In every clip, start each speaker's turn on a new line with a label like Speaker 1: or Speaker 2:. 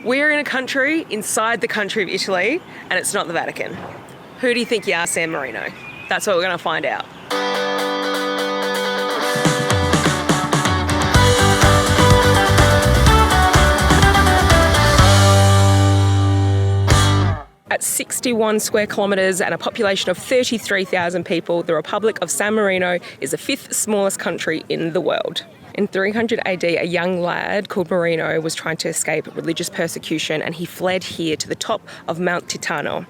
Speaker 1: We're in a country inside the country of Italy, and it's not the Vatican. Who do you think you are, San Marino? That's what we're going to find out. At 61 square kilometres and a population of 33,000 people, the Republic of San Marino is the 5th smallest country in the world. In 300 AD, a young lad called Marino was trying to escape religious persecution, and he fled here to the top of Mount Titano.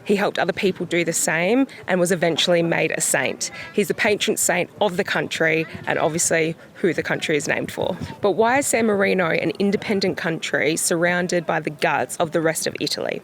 Speaker 1: He helped other people do the same and was eventually made a saint. He's the patron saint of the country and obviously who the country is named for. But why is San Marino an independent country surrounded by the guts of the rest of Italy?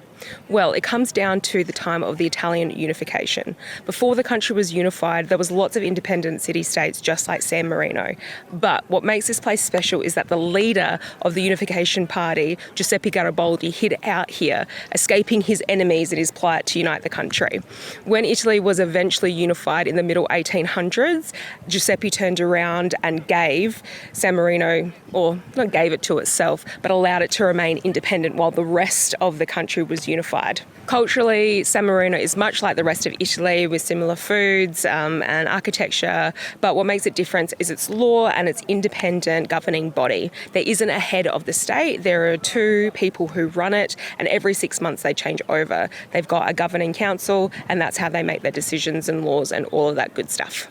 Speaker 1: Well, it comes down to the time of the Italian unification. Before the country was unified, there was lots of independent city-states just like San Marino. But what makes this place special is that the leader of the unification party, Giuseppe Garibaldi, hid out here, escaping his enemies in his plight to unite the country. When Italy was eventually unified in the middle 1800s, Giuseppe turned around and gave San Marino, or not gave it to itself, but allowed it to remain independent while the rest of the country was unified. Culturally, San Marino is much like the rest of Italy with similar foods and architecture, but what makes it different is its law and its independent governing body. There isn't a head of the state, there are 2 people who run it, and every 6 months they change over. They've got a governing council, and that's how they make their decisions and laws and all of that good stuff.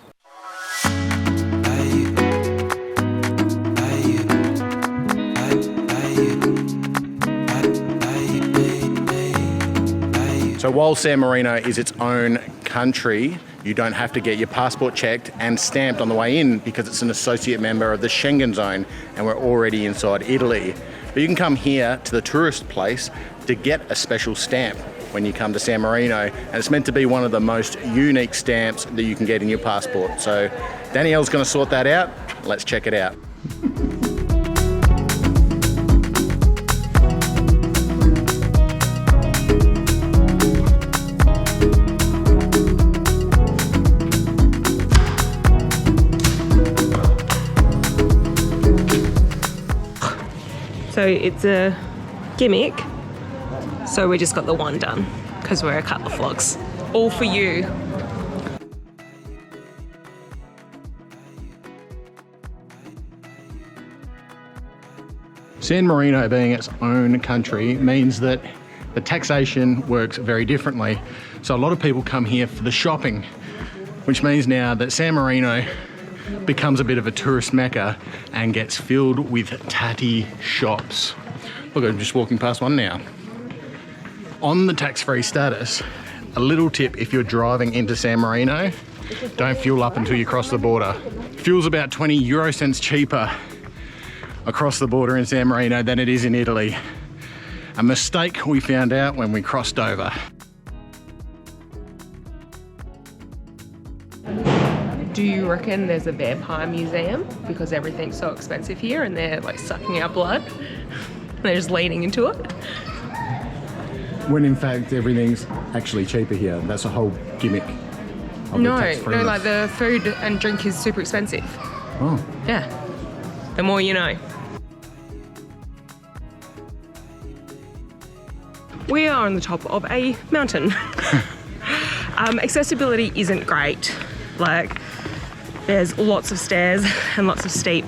Speaker 2: So while San Marino is its own country, you don't have to get your passport checked and stamped on the way in because it's an associate member of the Schengen zone and we're already inside Italy. But you can come here to the tourist place to get a special stamp when you come to San Marino, and it's meant to be one of the most unique stamps that you can get in your passport. So Danielle's going to sort that out. Let's check it out.
Speaker 1: So it's a gimmick, so we just got the one done because we're a couple of vlogs. All for you.
Speaker 2: San Marino being its own country means that the taxation works very differently. So a lot of people come here for the shopping, which means now that San Marino becomes a bit of a tourist mecca and gets filled with tatty shops. Look, I'm just walking past one now. On the tax-free status, a little tip if you're driving into San Marino, don't fuel up until you cross the border. Fuel's about 20 euro cents cheaper across the border in San Marino than it is in Italy. A mistake we found out when we crossed over.
Speaker 1: Do you reckon there's a vampire museum because everything's so expensive here and they're like sucking our blood and they're just leaning into it?
Speaker 2: When in fact everything's actually cheaper here. That's a whole gimmick of
Speaker 1: No,
Speaker 2: the tax-freeness.
Speaker 1: like the food and drink is super expensive.
Speaker 2: Oh.
Speaker 1: Yeah, the more you know. We are on the top of a mountain. Accessibility isn't great. Like, there's lots of stairs and lots of steep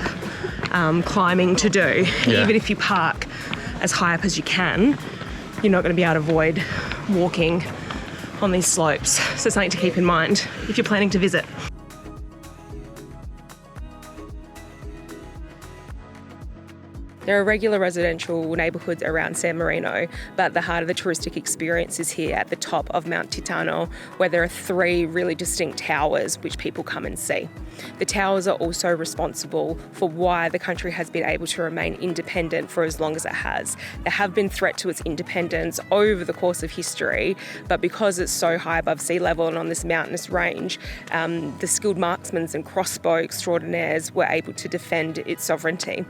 Speaker 1: climbing to do.
Speaker 2: Yeah.
Speaker 1: Even if you park as high up as you can, you're not going to be able to avoid walking on these slopes. So something to keep in mind if you're planning to visit. There are regular residential neighbourhoods around San Marino, but the heart of the touristic experience is here at the top of Mount Titano, where there are 3 really distinct towers which people come and see. The towers are also responsible for why the country has been able to remain independent for as long as it has. There have been threats to its independence over the course of history, but because it's so high above sea level and on this mountainous range, the skilled marksmen and crossbow extraordinaires were able to defend its sovereignty.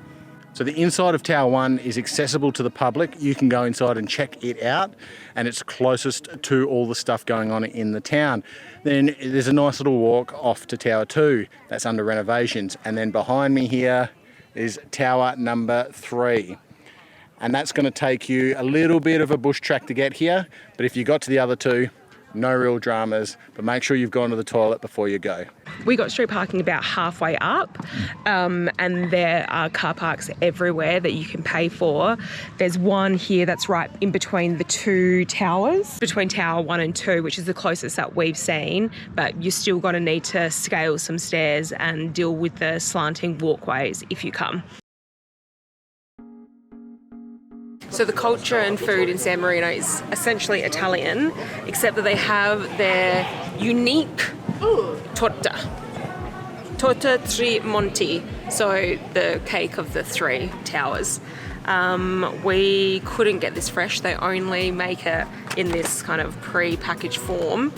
Speaker 2: So the inside of Tower 1 is accessible to the public. You can go inside and check it out, and it's closest to all the stuff going on in the town. Then there's a nice little walk off to Tower 2 that's under renovations, and then behind me here is Tower number 3. and that's going to take you a little bit of a bush track to get here. But if you got to the other two, no real dramas, but make sure you've gone to the toilet before you go.
Speaker 1: We got street parking about halfway up, and there are car parks everywhere that you can pay for. There's one here that's right in between the two towers, between Tower 1 and 2, which is the closest that we've seen, but you're still going to need to scale some stairs and deal with the slanting walkways if you come. So the culture and food in San Marino is essentially Italian, except that they have their unique torta tre monti, so the cake of the three towers. We couldn't get this fresh. They only make it in this kind of pre-packaged form.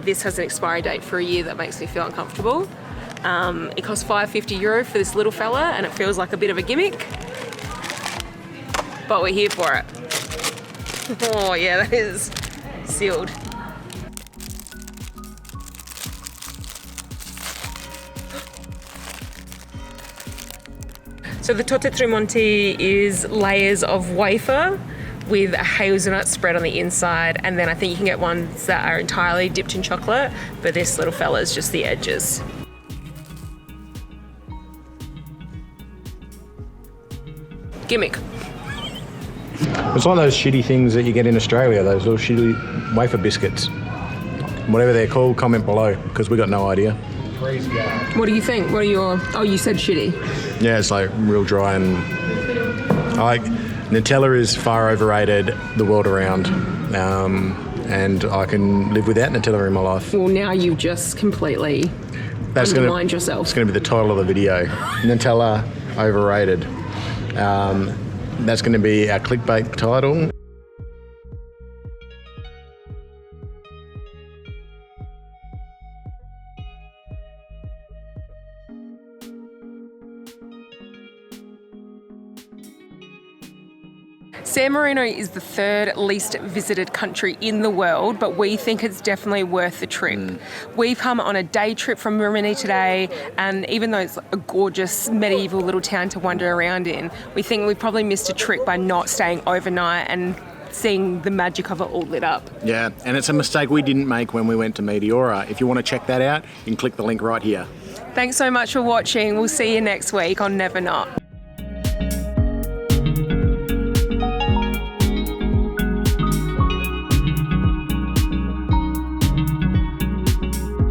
Speaker 1: This has an expiry date for a year that makes me feel uncomfortable. It costs €5.50 for this little fella, and it feels like a bit of a gimmick. But we're here for it. Oh yeah, that is sealed. So the torta tre monti is layers of wafer with a hazelnut spread on the inside, and then I think you can get ones that are entirely dipped in chocolate, but this little fella is just the edges. Gimmick.
Speaker 2: It's like those shitty things that you get in Australia, those little shitty wafer biscuits. Whatever they're called, comment below, because we got no idea.
Speaker 1: What do you think? What are your... Oh, you said shitty.
Speaker 2: Yeah, it's like real dry, and Nutella is far overrated the world around, and I can live without Nutella in my life.
Speaker 1: Well, now you've just completely undermined yourself.
Speaker 2: It's going to be the title of the video. Nutella overrated. That's going to be our clickbait title.
Speaker 1: San Marino is the third least visited country in the world, but we think it's definitely worth the trip. We've come on a day trip from Rimini today, and even though it's a gorgeous medieval little town to wander around in, we think we probably missed a trick by not staying overnight and seeing the magic of it all lit up.
Speaker 2: Yeah, and it's a mistake we didn't make when we went to Meteora. If you want to check that out, you can click the link right here.
Speaker 1: Thanks so much for watching. We'll see you next week on Never Not.